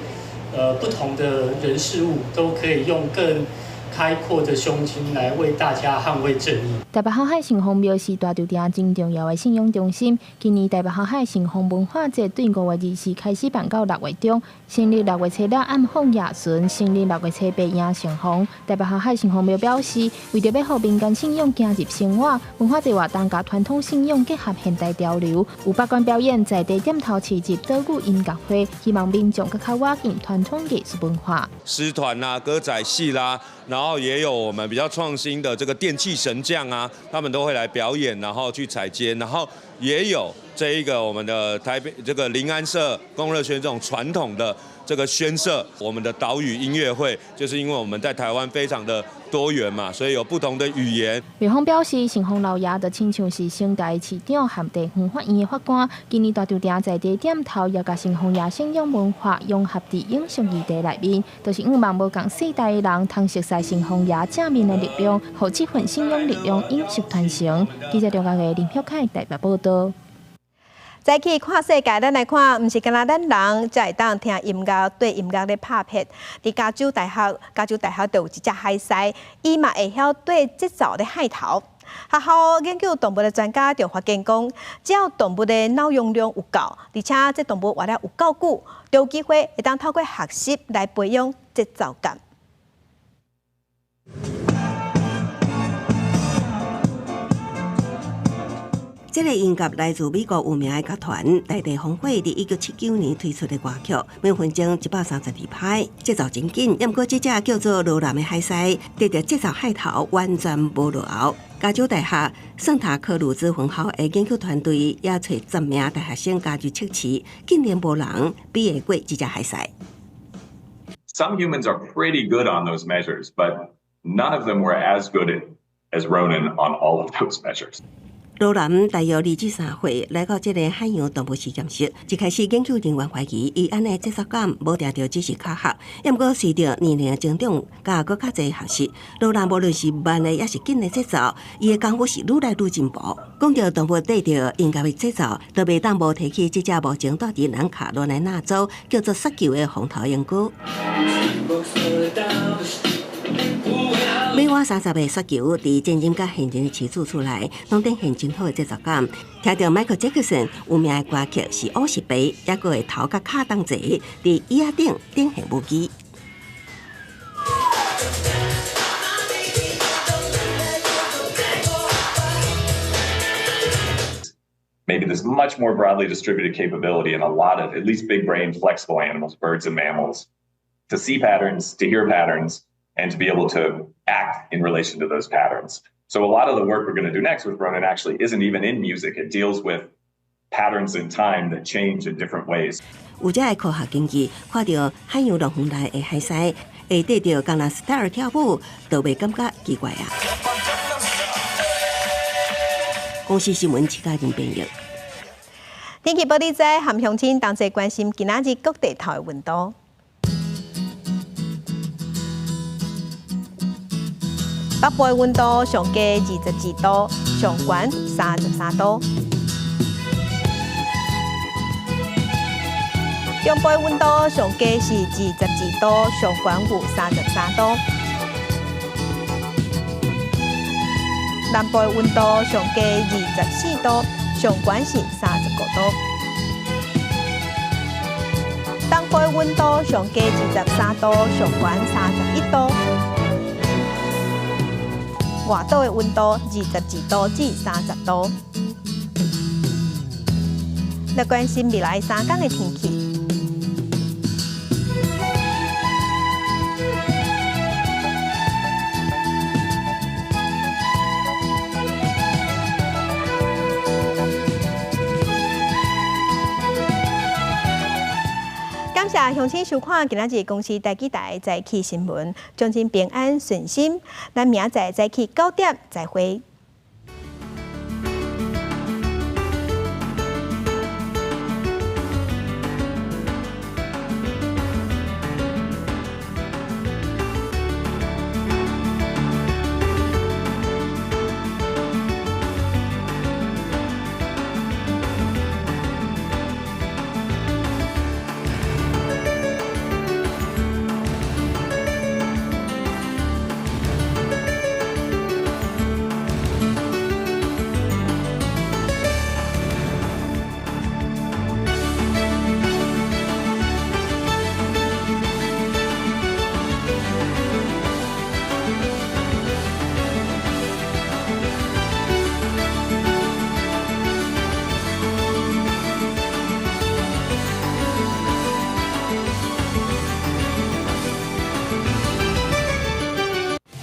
不同的人事物，都可以用更开阔的胸襟来为大家捍卫正义。台北下海城隍庙是大稻埕真重要的信仰中心。今年台北下海城隍文化节对5月24开始办到6月中，成立6月初6暗访夜巡，成立6月初8迎城隍。台北下海城隍庙表示，为着要让民间信仰行入生活，文化节活动甲传统信仰结合现代潮流，有北管表演在地点头市集岛屿音乐会，希望民众更较挖进传统艺术文化。诗团啦、歌仔戏啦。然后也有我们比较创新的这个电器神将啊，他们都会来表演，然后去采接，然后也有这一个我们的台北这个临安社、龚热轩这种传统的这个宣社，我们的岛屿音乐会，就是因为我们在台湾非常的多元嘛，所以有不同的语言。庙方表示，城隍老爷就亲像是省大市长和地方法院的法官，今年大稻埕在地点头，也甲城隍爷信仰文化融合伫影像议题内面，就是希望无共世代的人通熟悉城隍爷正面的力量，互这份信仰力量永续传承。记者中国的林晓凯台北报道。再去看世界，咱来看，毋是干那咱人才会当听音乐，对音乐咧拍片。伫加州大学就有一只海狮，伊嘛会晓对节奏咧海头。学校研究动物的专家就发现讲，只要动物的脑容量有够，而且这动物活了有够久，就有机会会当透过学习来培养节奏感。这个音乐来自美国有名的乐团大地风火，伫1979年推出的歌曲，每分钟132拍，节奏真紧。不过这只叫做罗兰的海狮，得着节奏海头完全无落后。加州大学圣塔克鲁兹分校的研究团队也找10名大学生加入测试，竟然无人比得过这只海狮。Some humans are pretty good on those measures, but none of them were as good as Ronan on all of those measures. 罗兰大约23岁，来到这个海洋动物实验室，一开始研究人员怀疑伊安尼节奏感无定着只是卡合，不过随着年龄的增长，加搁较侪学习，罗兰无论是慢的也是紧的节奏，伊的功夫是愈来愈进步。讲到动物对着音乐的节奏，都袂当无提起这只目前住伫南卡罗来纳州叫做雪球的风头莺歌。美我30个雪球伫真人甲现真的起处出来，拢展现真好的节奏感。听到 Michael Jackson 有名的歌曲是《乌是白》，也个会头甲骹当坐伫椅仔顶展现舞技。Maybe this much more broadly distributed capability in a lot of at least big brain flexible animals, birds and mammals, to see patterns, to hear patterns, and to be able to act in relation to those patterns. So a lot of the work we're going to do next with Ronan actually isn't even in music. It deals with patterns in time that change in different ways. 有这个科学根据，看到海洋陆风内的海狮会对着江南 style 跳舞，都袂感觉奇怪啊。公司新闻徐家仁编译。天气报道在含乡亲同齐关心今仔日各地头的温度。北部的温度上低22度，上悬33度；中部的温度上低是22度，上悬有33度；南部的温度上低24度，上悬是35度；东部的温度上低23度，上悬31度。外岛的温度22度至30度。来关心未来3天的天气。感谢乡亲收看今仔日公司台记台早起新闻，祝您平安顺心。咱明仔早起9点再会。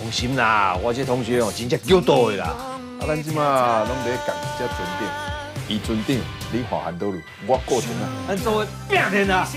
放心啦，我这同学哦，真正够多的啦。啊，咱即马拢在共一只船顶，伊船顶，你滑行倒路，我过船啊。咱作为拼天啊！